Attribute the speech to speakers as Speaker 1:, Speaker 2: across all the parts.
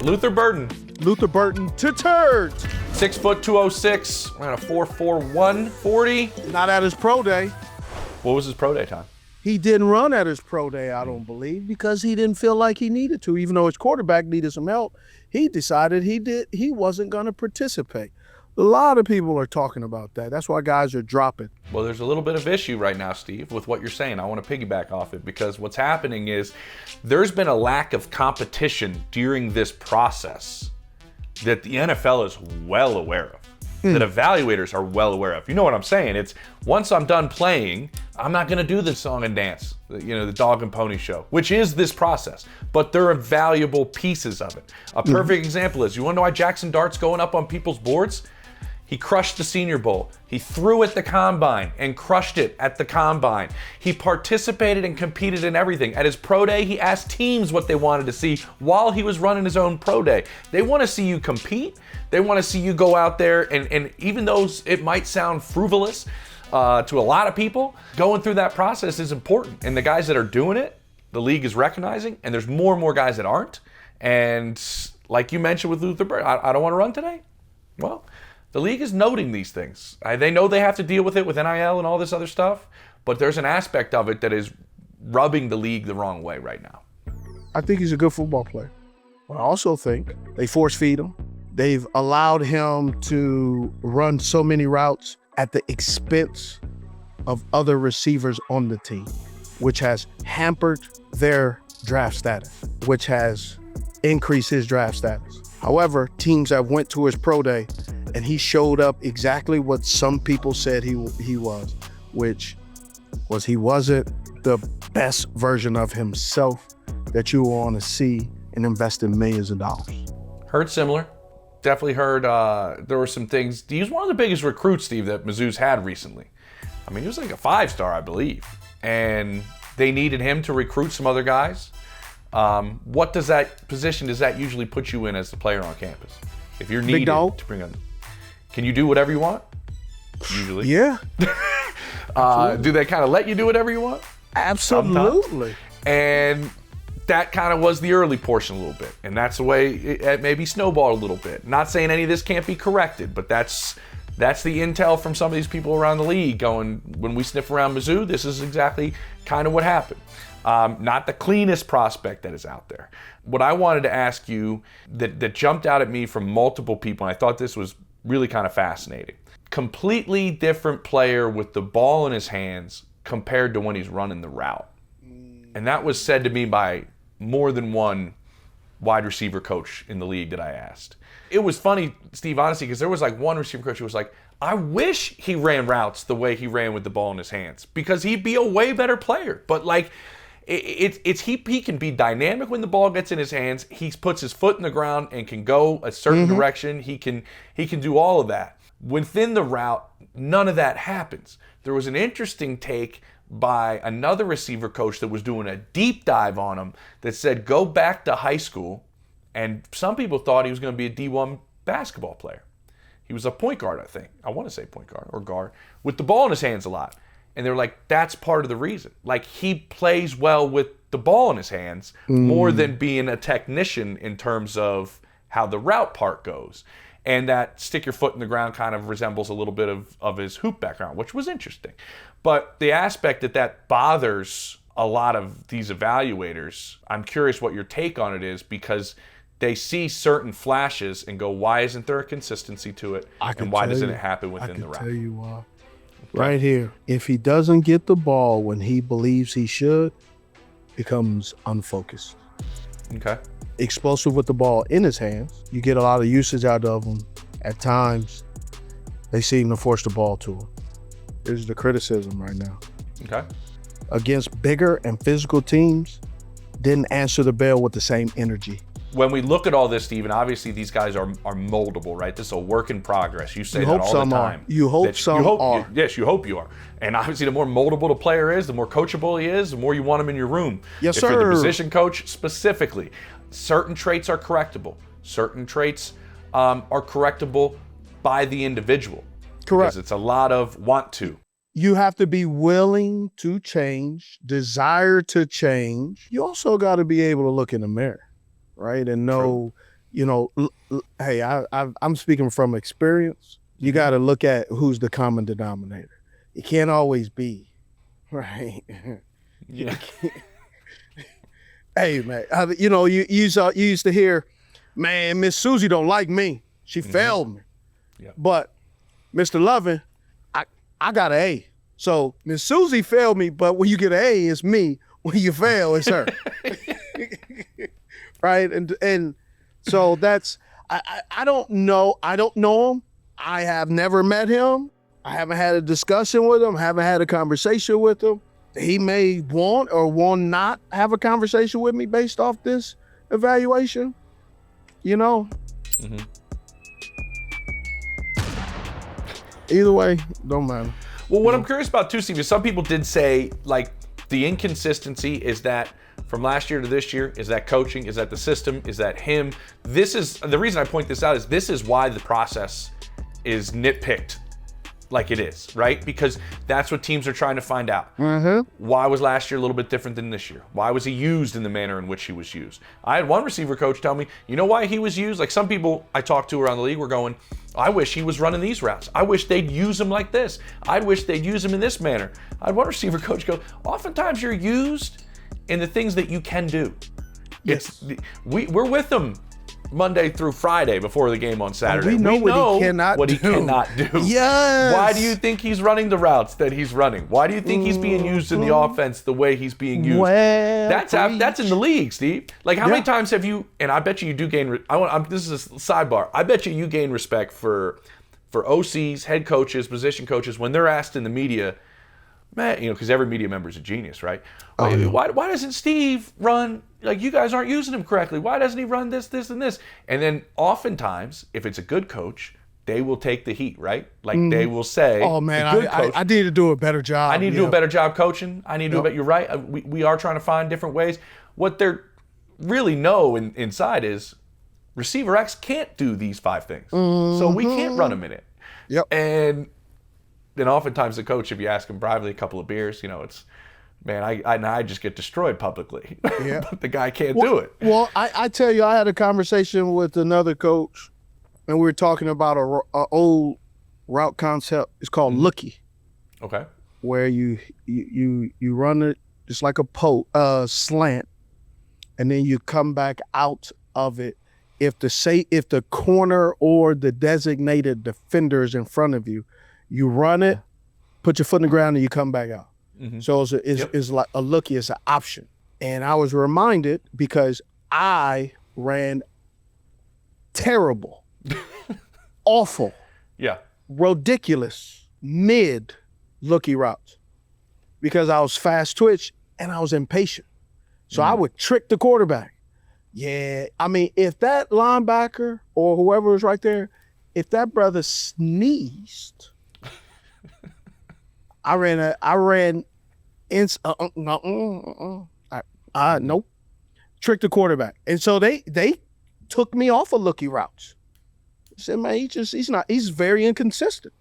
Speaker 1: Luther Burden.
Speaker 2: Luther Burden to turds.
Speaker 1: 6 foot 206, ran a 4.41 40.
Speaker 2: Not at his pro day.
Speaker 1: What was his pro day time?
Speaker 2: He didn't run at his pro day, I don't believe, because he didn't feel like he needed to. Even though his quarterback needed some help, he decided he wasn't going to participate. A lot of people are talking about that. That's why guys are dropping.
Speaker 1: Well, there's a little bit of issue right now, Steve, with what you're saying. I want to piggyback off it because what's happening is there's been a lack of competition during this process that the NFL is well aware of, that evaluators are well aware of. You know what I'm saying? It's once I'm done playing, I'm not going to do the song and dance, the dog and pony show, which is this process, but there are valuable pieces of it. A perfect example is, you want to know why Jackson Dart's going up on people's boards? He crushed the Senior Bowl. He threw at the Combine and crushed it at the Combine. He participated and competed in everything. At his pro day, he asked teams what they wanted to see while he was running his own pro day. They want to see you compete. They want to see you go out there, and even though it might sound frivolous to a lot of people, going through that process is important. And the guys that are doing it, the league is recognizing, and there's more and more guys that aren't. And like you mentioned with Luther Burden, I don't want to run today. Well, the league is noting these things. They know they have to deal with it with NIL and all this other stuff, but there's an aspect of it that is rubbing the league the wrong way right now.
Speaker 2: I think he's a good football player. But I also think they force feed him. They've allowed him to run so many routes at the expense of other receivers on the team, which has hampered their draft status, which has increased his draft status. However, teams that went to his pro day and he showed up exactly what some people said he was, which was he wasn't the best version of himself that you want to see and invest in millions of dollars.
Speaker 1: Heard similar. Definitely heard there were some things. He was one of the biggest recruits, Steve, that Mizzou's had recently. I mean, he was like a 5-star, I believe. And they needed him to recruit some other guys. What position does that usually put you in as the player on campus? If you're needed to bring on, can you do whatever you want? Usually.
Speaker 2: Yeah.
Speaker 1: Do they kind of let you do whatever you want?
Speaker 2: Absolutely.
Speaker 1: Sometimes. And that kind of was the early portion a little bit. And that's the way it maybe snowballed a little bit. Not saying any of this can't be corrected, but that's the intel from some of these people around the league going, when we sniff around Mizzou, this is exactly kind of what happened. Not the cleanest prospect that is out there. What I wanted to ask you that jumped out at me from multiple people, and I thought this was really kind of fascinating. Completely different player with the ball in his hands compared to when he's running the route. And that was said to me by more than one wide receiver coach in the league that I asked. It was funny, Steve, honestly, because there was like one receiver coach who was like, I wish he ran routes the way he ran with the ball in his hands because he'd be a way better player. But like, he can be dynamic when the ball gets in his hands. He puts his foot in the ground and can go a certain direction. He can do all of that. Within the route, none of that happens. There was an interesting take by another receiver coach that was doing a deep dive on him that said, go back to high school. And some people thought he was going to be a D1 basketball player. He was a point guard, I think. I want to say point guard or guard, with the ball in his hands a lot. And they're like, that's part of the reason. Like, he plays well with the ball in his hands more than being a technician in terms of how the route part goes. And that stick your foot in the ground kind of resembles a little bit of his hoop background, which was interesting. But the aspect that bothers a lot of these evaluators, I'm curious what your take on it is, because they see certain flashes and go, why isn't there a consistency to it? And why doesn't it happen within the route?
Speaker 2: I can tell you why. Right here. If he doesn't get the ball when he believes he should, becomes unfocused.
Speaker 1: Okay.
Speaker 2: Explosive with the ball in his hands. You get a lot of usage out of him. At times, they seem to force the ball to him. Here's the criticism right now.
Speaker 1: Okay.
Speaker 2: Against bigger and physical teams, didn't answer the bell with the same energy.
Speaker 1: When we look at all this, Stephen, obviously these guys are moldable, right? This is a work in progress. You say that all the time.
Speaker 2: You hope some are.
Speaker 1: Yes, you hope you are. And obviously the more moldable the player is, the more coachable he is, the more you want him in your room.
Speaker 2: Yes,
Speaker 1: if
Speaker 2: sir.
Speaker 1: If you're the position coach specifically, certain traits are correctable. Certain traits are correctable by the individual.
Speaker 2: Correct.
Speaker 1: Because it's a lot of want to.
Speaker 2: You have to be willing to change, desire to change. You also got to be able to look in the mirror, right? And know you know, hey, I'm speaking from experience. You got to look at who's the common denominator. It can't always be, right?
Speaker 1: Yeah.
Speaker 2: Hey, man, you used to hear, man, Miss Susie don't like me. She failed me.
Speaker 1: Yeah.
Speaker 2: But Mr. Lovin, I got an A. So Miss Susie failed me, but when you get an A, it's me. When you fail, it's her. Right? And so that's, I don't know. I don't know him. I have never met him. I haven't had a discussion with him. Haven't had a conversation with him. He may want or want not have a conversation with me based off this evaluation. You know?
Speaker 1: Mm-hmm.
Speaker 2: Either way, don't matter.
Speaker 1: Well, what I'm curious about too, Steve, is some people did say, like, the inconsistency is that from last year to this year, is that coaching, is that the system, is that him? This is, the reason I point this out is this is why the process is nitpicked like it is, right? Because that's what teams are trying to find out. Why was last year a little bit different than this year? Why was he used in the manner in which he was used? I had one receiver coach tell me, you know why he was used? Like, some people I talked to around the league were going, I wish he was running these routes. I wish they'd use him like this. I wish they'd use him in this manner. I had one receiver coach go, oftentimes you're used in the things that you can do.
Speaker 2: Yes.
Speaker 1: We're with them Monday through Friday before the game on Saturday.
Speaker 2: We know what he cannot do.
Speaker 1: Yes. Why do you think he's running the routes that he's running? Why do you think he's being used in the offense the way he's being used?
Speaker 2: Well,
Speaker 1: that's in the league, Steve. Like, how many times have you? And I bet you do gain. This is a sidebar. I bet you gain respect for OCs, head coaches, position coaches when they're asked in the media. Man, because every media member is a genius, right?
Speaker 2: Oh, yeah.
Speaker 1: Why doesn't Steve run, like, you guys aren't using him correctly? Why doesn't he run this, and this? And then oftentimes, if it's a good coach, they will take the heat, right? Like, they will say,
Speaker 2: oh, man, I need to do a better job.
Speaker 1: I need to do a better job coaching. I need to do a better, you're right. We are trying to find different ways. What they're really know inside is receiver X can't do these 5 things. So we can't run him in it.
Speaker 2: Yep.
Speaker 1: And then oftentimes the coach, if you ask him privately a couple of beers, it's, man, I just get destroyed publicly.
Speaker 2: Yeah.
Speaker 1: But the guy can't do it.
Speaker 2: Well, I tell you, I had a conversation with another coach, and we were talking about a old route concept. It's called looky.
Speaker 1: Okay.
Speaker 2: Where you run it just like a slant, and then you come back out of it. If the corner or the designated defender is in front of you, you run it, put your foot in the ground, and you come back out. So it's like a looky, it's an option. And I was reminded because I ran terrible, awful, ridiculous, mid looky routes because I was fast twitch and I was impatient. So I would trick the quarterback. Yeah, I mean, if that linebacker or whoever was right there, if that brother sneezed, nope. Tricked the quarterback. And so they took me off of looky routes. I said, man, he's very inconsistent.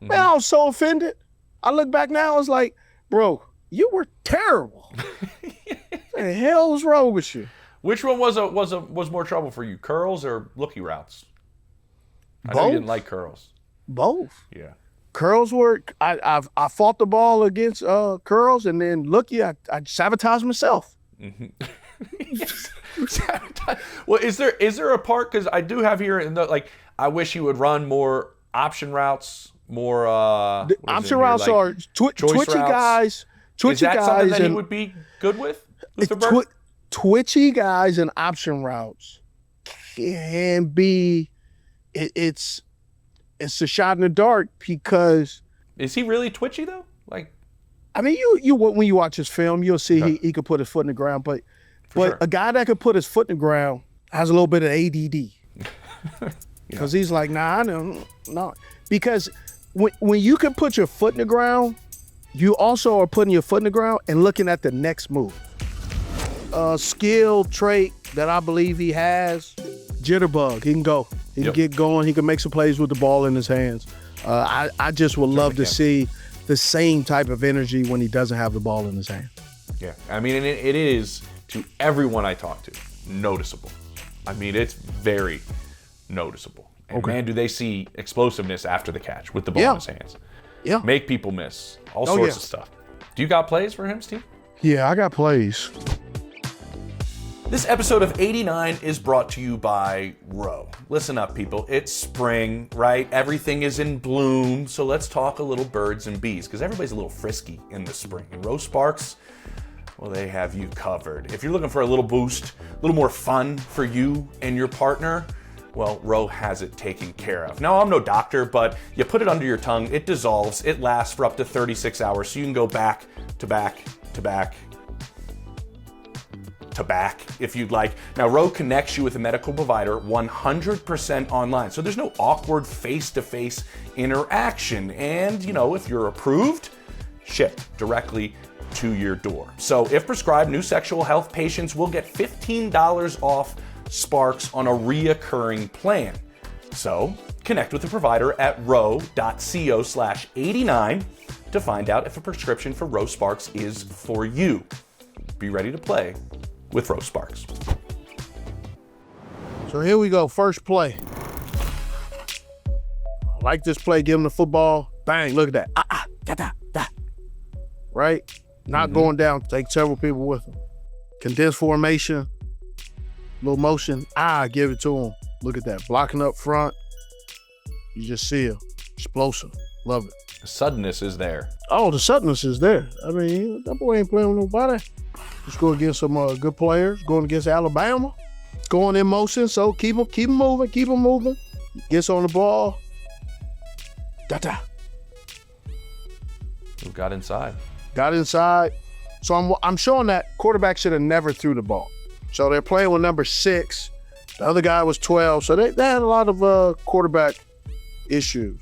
Speaker 2: Man, I was so offended. I look back now, I was like, bro, you were terrible. What the hell was wrong with you?
Speaker 1: Which one was more trouble for you, curls or looky routes? I know
Speaker 2: Both.
Speaker 1: you didn't like curls.
Speaker 2: Both.
Speaker 1: Yeah.
Speaker 2: Curls were, I fought the ball against curls, and then looky, I sabotaged myself.
Speaker 1: Well, is there a part, because I do have here in the, like, I wish he would run more option routes, more
Speaker 2: option routes like are twitchy routes. Guys. Twitchy
Speaker 1: guys. Is that
Speaker 2: guys
Speaker 1: something that he would be good with?
Speaker 2: Twitchy guys and option routes can be. It's a shot in the dark because.
Speaker 1: Is he really twitchy though? Like,
Speaker 2: I mean, you when you watch his film, you'll see he could put his foot in the ground, but
Speaker 1: sure.
Speaker 2: A guy that could put his foot in the ground has a little bit of ADD. Because he's like, nah, I don't, no. Because when you can put your foot in the ground, you also are putting your foot in the ground and looking at the next move. Skill trait that I believe he has, jitterbug. He can go. He can get going. He can make some plays with the ball in his hands. I just would love to see the same type of energy when he doesn't have the ball in his hand.
Speaker 1: Yeah, I mean, it is, to everyone I talk to, noticeable. I mean, it's very noticeable. And
Speaker 2: Okay.
Speaker 1: man, do they see explosiveness after the catch with the ball in his hands.
Speaker 2: Yeah.
Speaker 1: Make people miss. All sorts of stuff. Do you got plays for him, Steve?
Speaker 2: Yeah, I got plays.
Speaker 1: This episode of 89 is brought to you by Row. Listen up, people. It's spring, right? Everything is in bloom. So let's talk a little birds and bees, because everybody's a little frisky in the spring. And Row Sparks, well, they have you covered. If you're looking for a little boost, a little more fun for you and your partner, well, Row has it taken care of. Now, I'm no doctor, but you put it under your tongue, it dissolves, it lasts for up to 36 hours, so you can go back to back to back to back if you'd like. Now, Row connects you with a medical provider 100% online, so there's no awkward face-to-face interaction. And, you know, if you're approved, shipped directly to your door. So if prescribed, new sexual health patients will get $15 off Sparks on a reoccurring plan. So connect with the provider at row.co/89 to find out if a prescription for Row Sparks is for you. Be ready to play with Row Sparks.
Speaker 2: So here we go, first play. I like this play, give him the football, bang, look at that. Da. Right? Not going down, take several people with him. Condensed formation, little motion, give it to him. Look at that, blocking up front. You just see him, explosive, love it.
Speaker 1: The suddenness is there.
Speaker 2: Oh, the suddenness is there. I mean, that boy ain't playing with nobody. Just go against some good players, going against Alabama, going in motion, so keep him moving. Gets on the ball. Da.
Speaker 1: Who got inside?
Speaker 2: Got inside. So I'm showing that quarterback should have never threw the ball. So they're playing with number 6. The other guy was 12. So they had a lot of quarterback issues.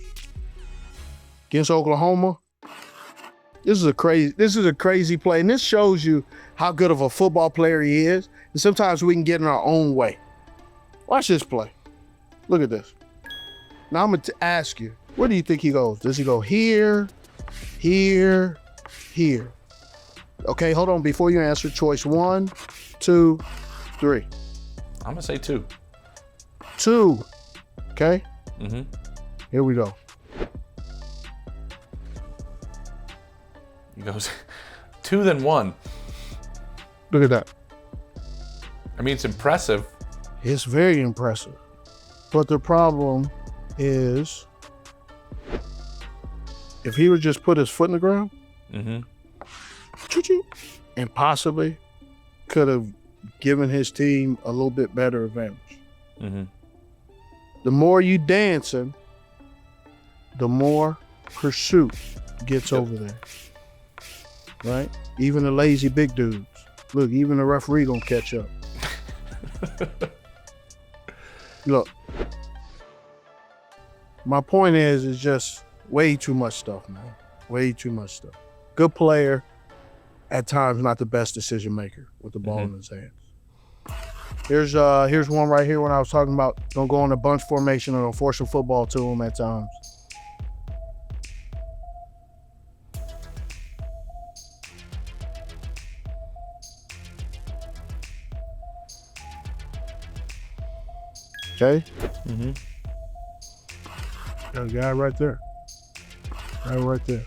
Speaker 2: Against Oklahoma, this is a crazy play. And this shows you how good of a football player he is. And sometimes we can get in our own way. Watch this play. Look at this. Now I'm going to ask you, where do you think he goes? Does he go here, here, here? Okay, hold on. Before you answer, choice 1, 2, 3.
Speaker 1: I'm going to say 2.
Speaker 2: 2. Okay?
Speaker 1: Mm-hmm.
Speaker 2: Here we go.
Speaker 1: He goes 2 then 1.
Speaker 2: Look at that.
Speaker 1: I mean, it's impressive.
Speaker 2: It's very impressive. But the problem is, if he would just put his foot in the ground, and possibly could have given his team a little bit better advantage. The more you dancing, the more pursuit gets over there. Right? Even the lazy big dudes. Look, even the referee gonna catch up. Look, my point is just way too much stuff, man. Way too much stuff. Good player, at times not the best decision maker with the ball in his hands. Here's one right here when I was talking about don't go in a bunch formation or don't force a football to him at times. Okay? Got a guy right there. Right there.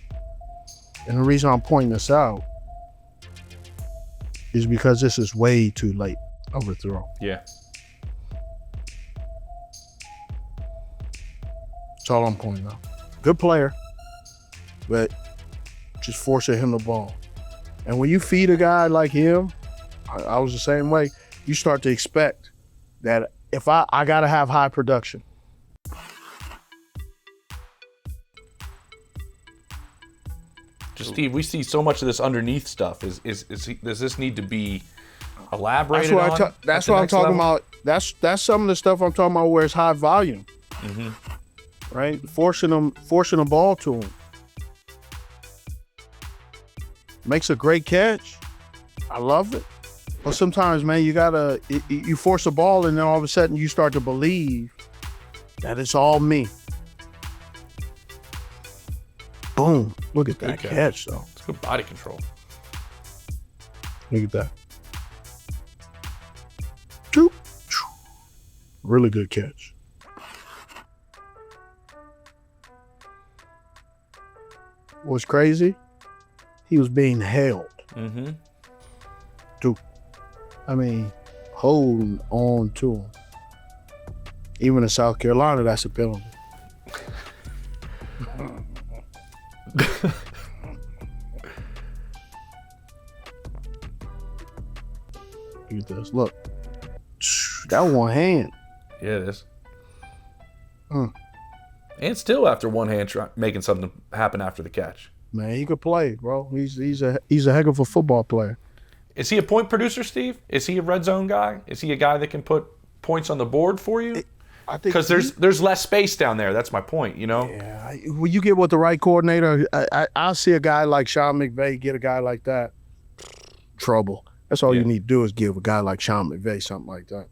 Speaker 2: And the reason I'm pointing this out is because this is way too late. Overthrow.
Speaker 1: Yeah.
Speaker 2: That's all I'm pointing out. Good player, but just forcing him the ball. And when you feed a guy like him, I was the same way, you start to expect that if I got to have high production.
Speaker 1: Just Steve, we see so much of this underneath stuff. Does this need to be elaborated on?
Speaker 2: That's what I'm talking about. That's some of the stuff I'm talking about where it's high volume. Right? Forcing the ball to him. Makes a great catch. I love it. But sometimes, man, you force a ball and then all of a sudden you start to believe that it's all me. Boom. Look at that catch, though.
Speaker 1: It's good body control.
Speaker 2: Look at that. Choop. Really good catch. What's crazy? He was being held.
Speaker 1: Mm-hmm.
Speaker 2: I mean, holding on to him. Even in South Carolina, that's a penalty. Look at this. Look. That one hand.
Speaker 1: Yeah, it is.
Speaker 2: Mm.
Speaker 1: And still after one hand making something happen after the catch.
Speaker 2: Man, he could play, bro. He's a heck of a football player.
Speaker 1: Is he a point producer, Steve? Is he a red zone guy? Is he a guy that can put points on the board for you?
Speaker 2: I think
Speaker 1: because there's less space down there. That's my point, you know?
Speaker 2: Yeah. When you get with the right coordinator, I'll see a guy like Sean McVay get a guy like that. Trouble. That's all you need to do is give a guy like Sean McVay something like that.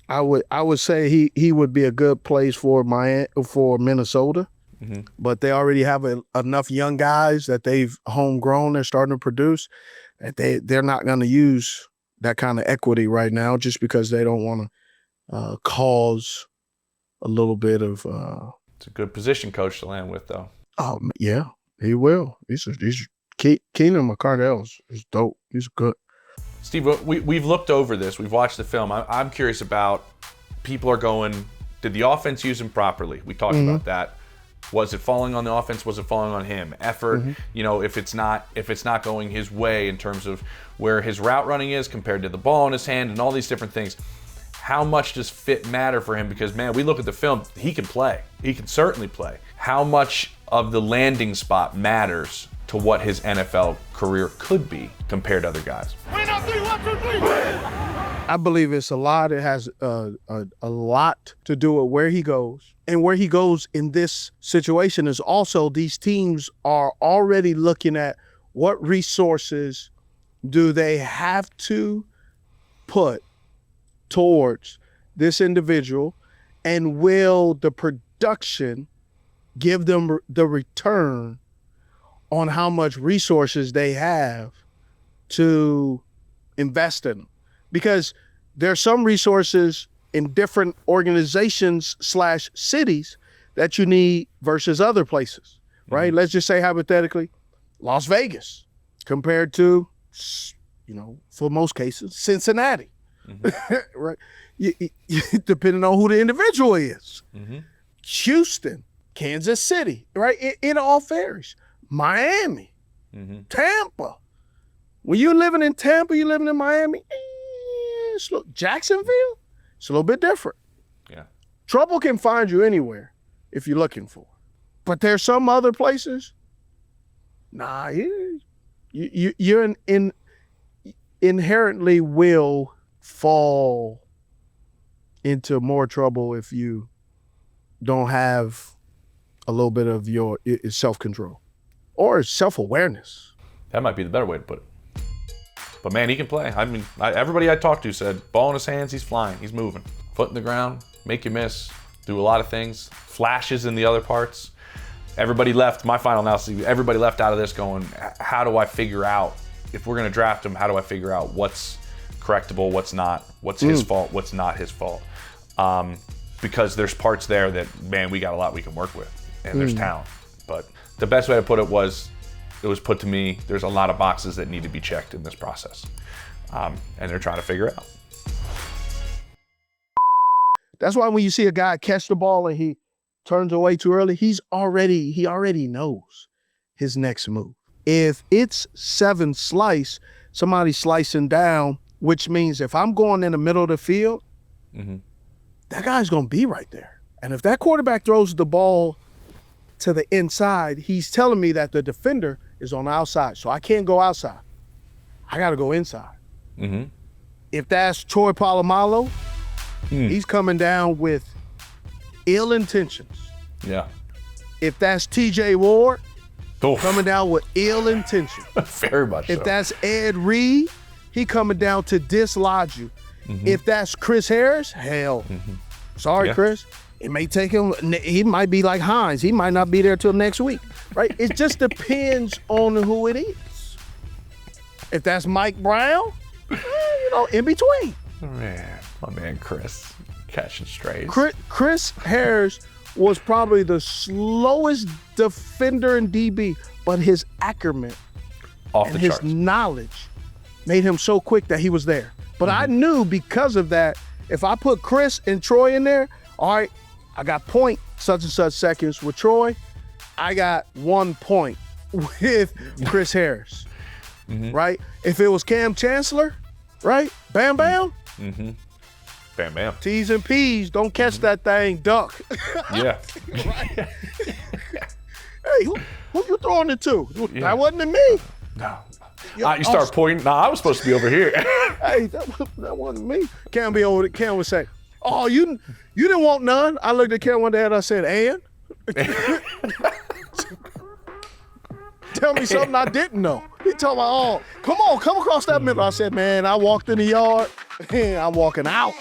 Speaker 2: I would say he would be a good place for Minnesota, mm-hmm. but they already have enough young guys that they've homegrown. They're starting to produce, and they're not going to use that kind of equity right now just because they don't want to cause a little bit of.
Speaker 1: It's a good position coach to land with, though.
Speaker 2: Oh yeah, he will. Keenan McCardell is dope. He's good.
Speaker 1: Steve, we've looked over this. We've watched the film. I'm curious about, people are going, did the offense use him properly? We talked about that. Was it falling on the offense? Was it falling on him? Effort, you know, if it's not going his way in terms of where his route running is compared to the ball in his hand and all these different things. How much does fit matter for him? Because, man, we look at the film, he can play. He can certainly play. How much of the landing spot matters to what his NFL career could be compared to other guys?
Speaker 2: I believe it's a lot. It has a lot to do with where he goes. And where he goes in this situation is also these teams are already looking at what resources do they have to put towards this individual, and will the production give them the return on how much resources they have to invest in them. Because there are some resources in different organizations / cities that you need versus other places, right? Mm-hmm. Let's just say hypothetically, Las Vegas compared to, you know, for most cases, Cincinnati, right? Depending on who the individual is. Houston, Kansas City, right? It all varies. Miami, Tampa. When you're living in Tampa, you're living in Miami, Jacksonville, it's a little bit different.
Speaker 1: Yeah.
Speaker 2: Trouble can find you anywhere if you're looking for it. But there's some other places, you're inherently will fall into more trouble if you don't have a little bit of your self-control or self-awareness.
Speaker 1: That might be the better way to put it. But, man, he can play. I mean, everybody I talked to said, ball in his hands, he's flying, he's moving. Foot in the ground, make you miss, do a lot of things, flashes in the other parts. Everybody left, my final analysis, everybody left out of this going, how do I figure out, if we're going to draft him, how do I figure out what's correctable, what's not, what's his fault, what's not his fault? Because there's parts there that, man, we got a lot we can work with, and there's talent. But the best way to put it was put to me, there's a lot of boxes that need to be checked in this process. And they're trying to figure it out.
Speaker 2: That's why when you see a guy catch the ball and he turns away too early, he already knows his next move. If it's 7 slice, somebody's slicing down, which means if I'm going in the middle of the field, that guy's going to be right there. And if that quarterback throws the ball to the inside, he's telling me that the defender is on the outside. So I can't go outside. I got to go inside. If that's Troy Polamalu, he's coming down with ill intentions.
Speaker 1: Yeah.
Speaker 2: If that's TJ Ward,
Speaker 1: Oof.
Speaker 2: Coming down with ill intentions.
Speaker 1: Very much
Speaker 2: If
Speaker 1: so.
Speaker 2: that's Ed Reed, he coming down to dislodge you. If that's Chris Harris, hell. Sorry, Chris. It may take him, he might be like Hines. He might not be there till next week, right? It just depends on who it is. If that's Mike Brown, in between.
Speaker 1: Man, my man Chris. Catching strays.
Speaker 2: Chris Harris was probably the slowest defender in DB, but his acumen
Speaker 1: Off
Speaker 2: and
Speaker 1: the
Speaker 2: his
Speaker 1: charts.
Speaker 2: knowledge made him so quick that he was there. But I knew because of that, if I put Chris and Troy in there, all right, I got point such and such seconds with Troy. I got 1 point with Chris Harris, right? If it was Cam Chancellor, right? Bam, bam.
Speaker 1: Bam, bam.
Speaker 2: T's and P's, don't catch that thing, duck.
Speaker 1: Yeah.
Speaker 2: Hey, who you throwing it to?
Speaker 1: Yeah.
Speaker 2: That wasn't to me.
Speaker 1: No.
Speaker 2: Yo,
Speaker 1: You start pointing. Nah, I was supposed to be over here.
Speaker 2: Hey, that wasn't me. Cam be over there. Cam would say, "Oh, you didn't want none." I looked at Cam one day and I said, "And tell me something I didn't know." He told me, "Oh, come across that middle." I said, "Man, I walked in the yard and I'm walking out."